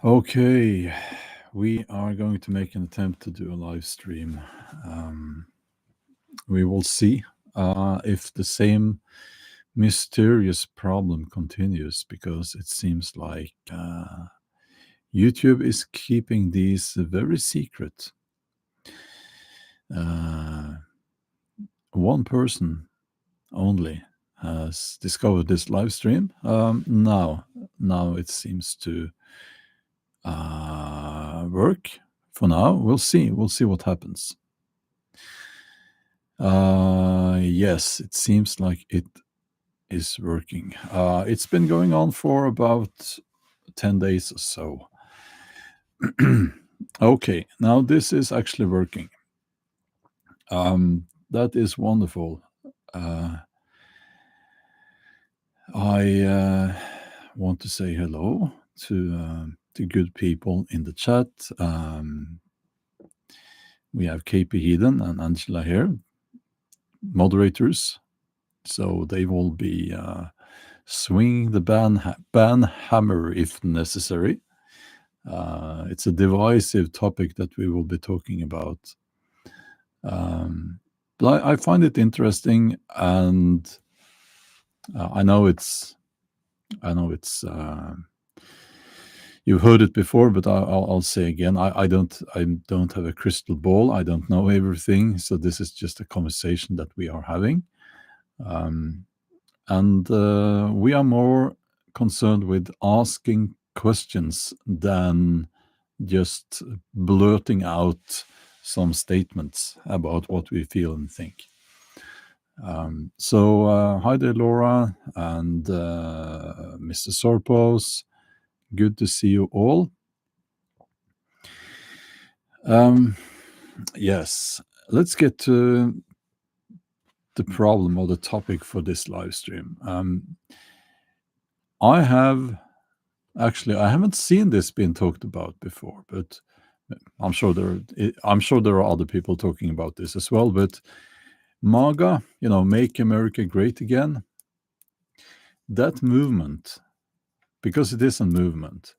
Okay, we are going to make an attempt to do a live stream. We will see if the same mysterious problem continues, because it seems like YouTube is keeping these very secret. One person only has discovered this live stream. Now it seems to work. For now, we'll see what happens. Yes, it seems like it is working. It's been going on for about 10 days or so. Okay, now this is actually working. That is wonderful. I want to say hello to good people in the chat. We have KP Heathen and Angela here, moderators, so they will be swinging the ban hammer if necessary. It's a divisive topic that we will be talking about. But I find it interesting, and I know it's you've heard it before, but I'll say again, I don't have a crystal ball. I don't know everything, so this is just a conversation that we are having, and we are more concerned with asking questions than just blurting out some statements about what we feel and think. So hi there, Laura and Mr. Sorpos. Good to see you all. Yes, let's get to the problem or the topic for this live stream. I haven't seen this being talked about before, but I'm sure there are other people talking about this as well. But MAGA, Make America Great Again, that movement, because it is a movement,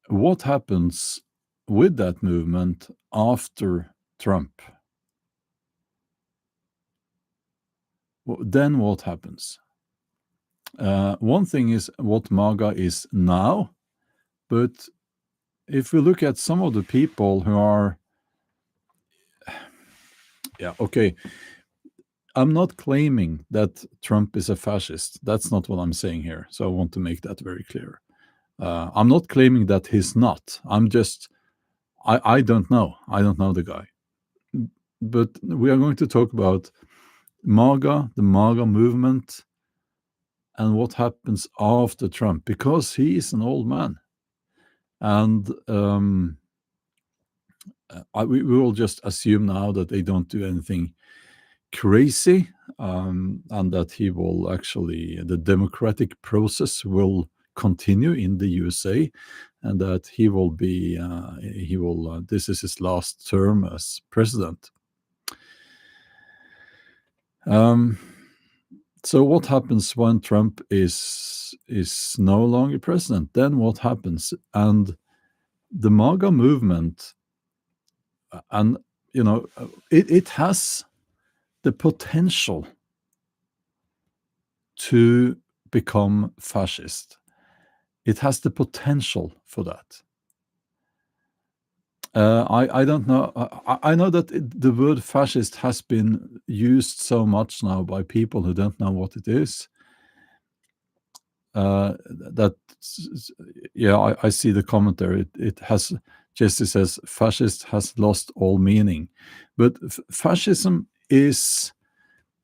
what happens with that movement after Trump? Then what happens? One thing is what MAGA is now, but if we look at some of the people who are, okay, I'm not claiming that Trump is a fascist. That's not what I'm saying here. So I want to make that very clear. I'm not claiming that he's not. I don't know. I don't know the guy. But we are going to talk about MAGA, the MAGA movement, and what happens after Trump, because he is an old man. And we will just assume now that they don't do anything crazy, and that he will actually, the democratic process will continue in the USA, and that he will this is his last term as president. So what happens when Trump is no longer president? Then what happens? And the MAGA movement, and it has the potential to become fascist. It has the potential for that. I don't know. I know that the word fascist has been used so much now by people who don't know what it is. I see the comment there. It has, Jesse says, fascist has lost all meaning. But fascism is,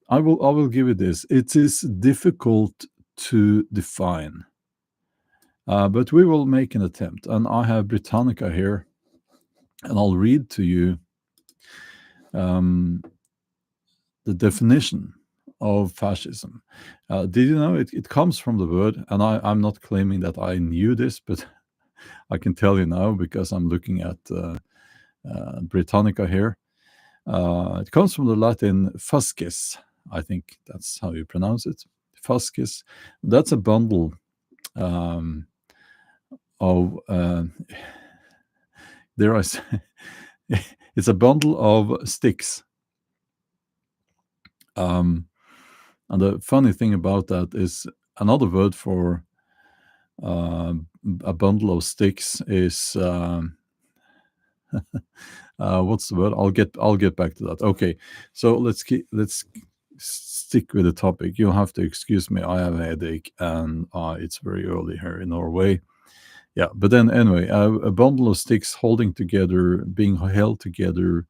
I will give you this. It is difficult to define. But we will make an attempt. And I have Britannica here, and I'll read to you the definition of fascism. Did you know it comes from the word, and I'm not claiming that I knew this, but I can tell you now because I'm looking at Britannica here. It comes from the Latin fasces. I think that's how you pronounce it. Fasces. That's a bundle of of there I say, it's a bundle of sticks. And the funny thing about that is another word for a bundle of sticks is what's the word? I'll get back to that. Okay, so let's stick with the topic. You'll have to excuse me. I have a headache, and it's very early here in Norway. Yeah, but then anyway, a bundle of sticks holding together, being held together,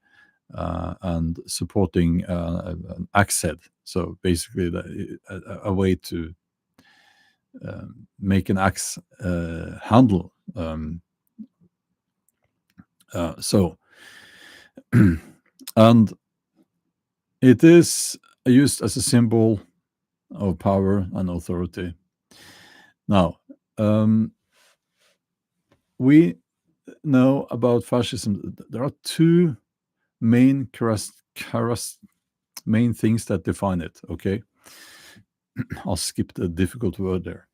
and supporting an axe head. So basically, a way to make an axe handle. So, and it is used as a symbol of power and authority. Now, we know about fascism. There are two main main things that define it. Okay, I'll skip the difficult word there.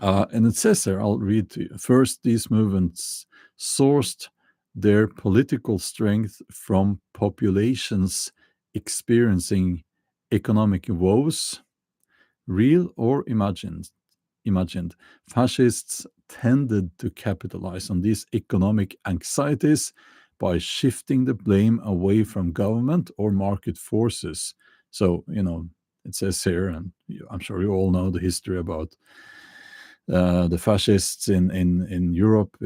And it says there, I'll read to you. First, these movements sourced their political strength from populations experiencing economic woes, real or imagined. Fascists tended to capitalize on these economic anxieties by shifting the blame away from government or market forces. So, it says here, and I'm sure you all know the history about the fascists in Europe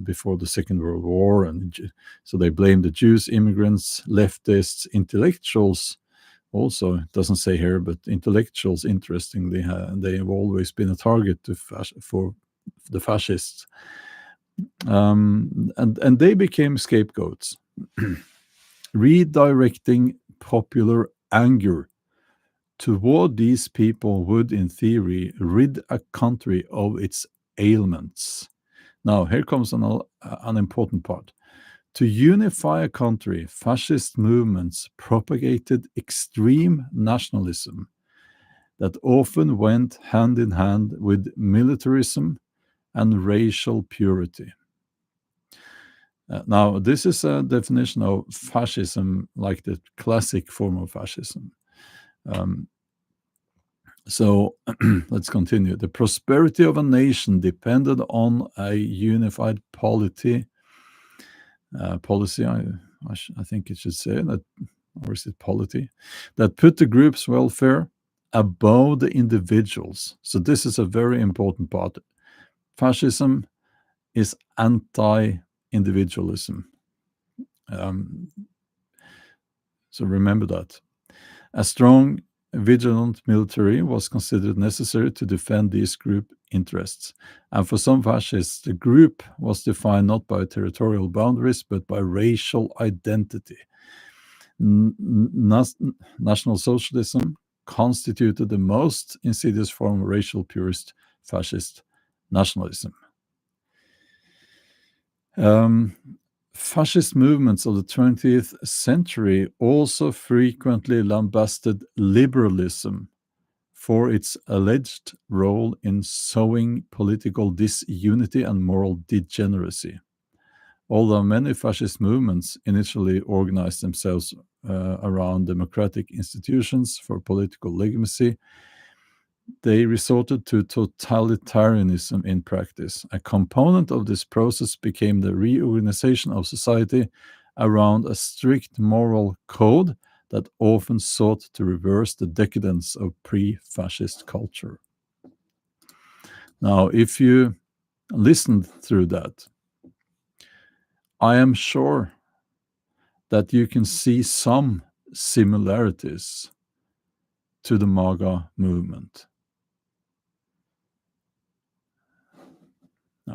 before the Second World War, and so they blamed the Jews, immigrants, leftists, intellectuals. Also, it doesn't say here, but intellectuals, interestingly, they have always been a target for the fascists, and they became scapegoats, redirecting popular anger toward these people would, in theory, rid a country of its ailments. Now, here comes an important part. To unify a country, fascist movements propagated extreme nationalism that often went hand in hand with militarism and racial purity. Now, this is a definition of fascism, like the classic form of fascism. So let's continue. The prosperity of a nation depended on a unified policy. I think it should say that, or is it polity, that put the group's welfare above the individuals. So this is a very important part. Fascism is anti-individualism. So remember that. A strong, vigilant military was considered necessary to defend these group interests. And for some fascists, the group was defined not by territorial boundaries, but by racial identity. National Socialism constituted the most insidious form of racial purist fascist nationalism. Fascist movements of the 20th century also frequently lambasted liberalism for its alleged role in sowing political disunity and moral degeneracy. Although many fascist movements initially organized themselves around democratic institutions for political legitimacy, they resorted to totalitarianism in practice. A component of this process became the reorganization of society around a strict moral code that often sought to reverse the decadence of pre-fascist culture. Now, if you listened through that, I am sure that you can see some similarities to the MAGA movement.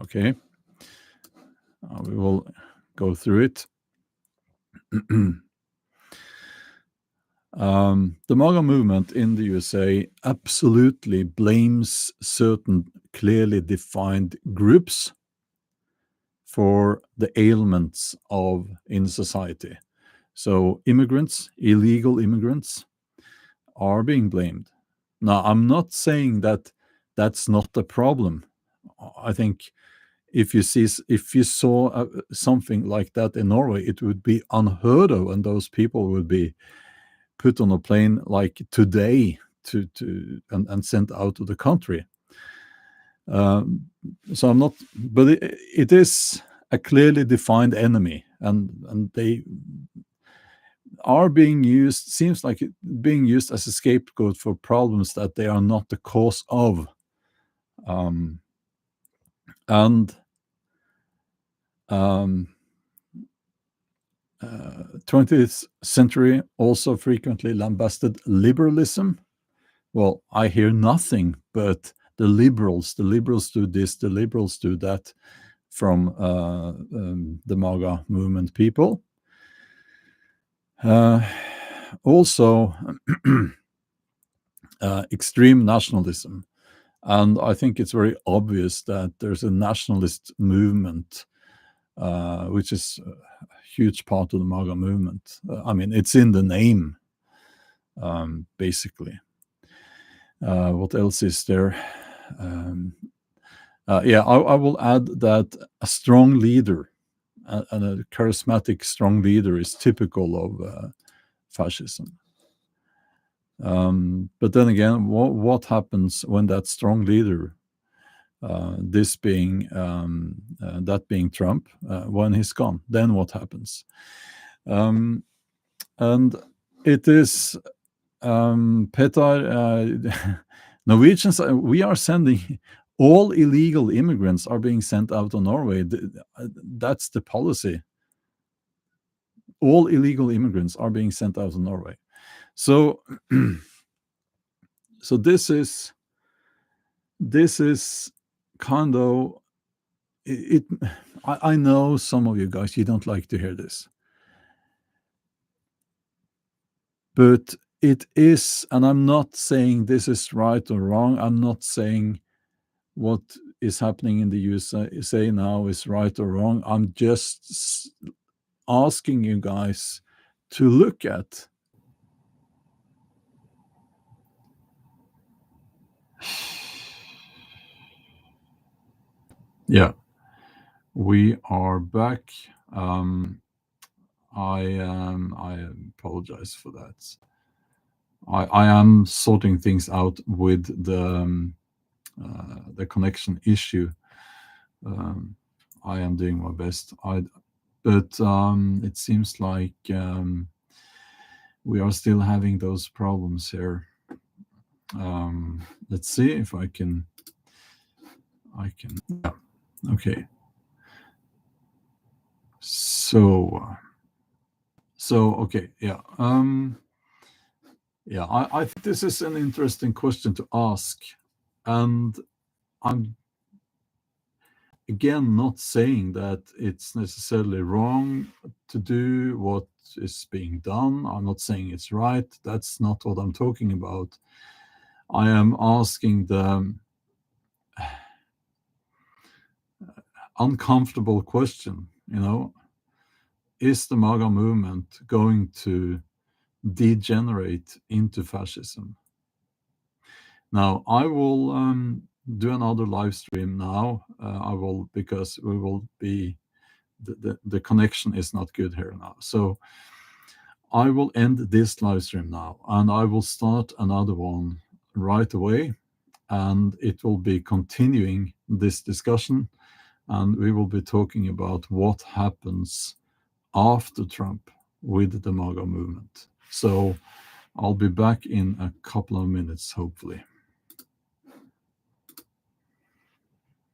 Okay, we will go through it. The MAGA movement in the USA absolutely blames certain clearly defined groups for the ailments in society. So immigrants, illegal immigrants, are being blamed. Now, I'm not saying that that's not a problem. I think if you saw something like that in Norway, it would be unheard of, and those people would be put on a plane like today and sent out of the country. So I'm not, but it is a clearly defined enemy, and they are being used, seems like being used as a scapegoat for problems that they are not the cause of. And 20th century also frequently lambasted liberalism. Well, I hear nothing but the liberals do this, the liberals do that from the MAGA movement people. Also, extreme nationalism. And I think it's very obvious that there's a nationalist movement, which is a huge part of the MAGA movement. I mean, it's in the name, basically. What else is there? I will add that a strong leader and a charismatic strong leader is typical of fascism. But then again, what happens when that strong leader, that being Trump, when he's gone? Then what happens? And it is Petar, Norwegians. We are sending all illegal immigrants are being sent out of Norway. That's the policy. All illegal immigrants are being sent out of Norway. So, so this is kind of it. I know some of you guys, you don't like to hear this, but it is, and I'm not saying this is right or wrong. I'm not saying what is happening in the USA now is right or wrong. I'm just asking you guys to look at. Yeah, we are back. I apologize for that. I am sorting things out with the connection issue. I am doing my best. But it seems like we are still having those problems here. Let's see if I can. Yeah. Okay. So okay. Yeah. Yeah. I think this is an interesting question to ask, and I'm again not saying that it's necessarily wrong to do what is being done. I'm not saying it's right. That's not what I'm talking about. I am asking the uncomfortable question, is the MAGA movement going to degenerate into fascism? Now, I will do another live stream now. I will, because we will be, the connection is not good here now. So I will end this live stream now, and I will start another one right away, and it will be continuing this discussion, and we will be talking about what happens after Trump with the MAGA movement. So I'll be back in a couple of minutes, hopefully.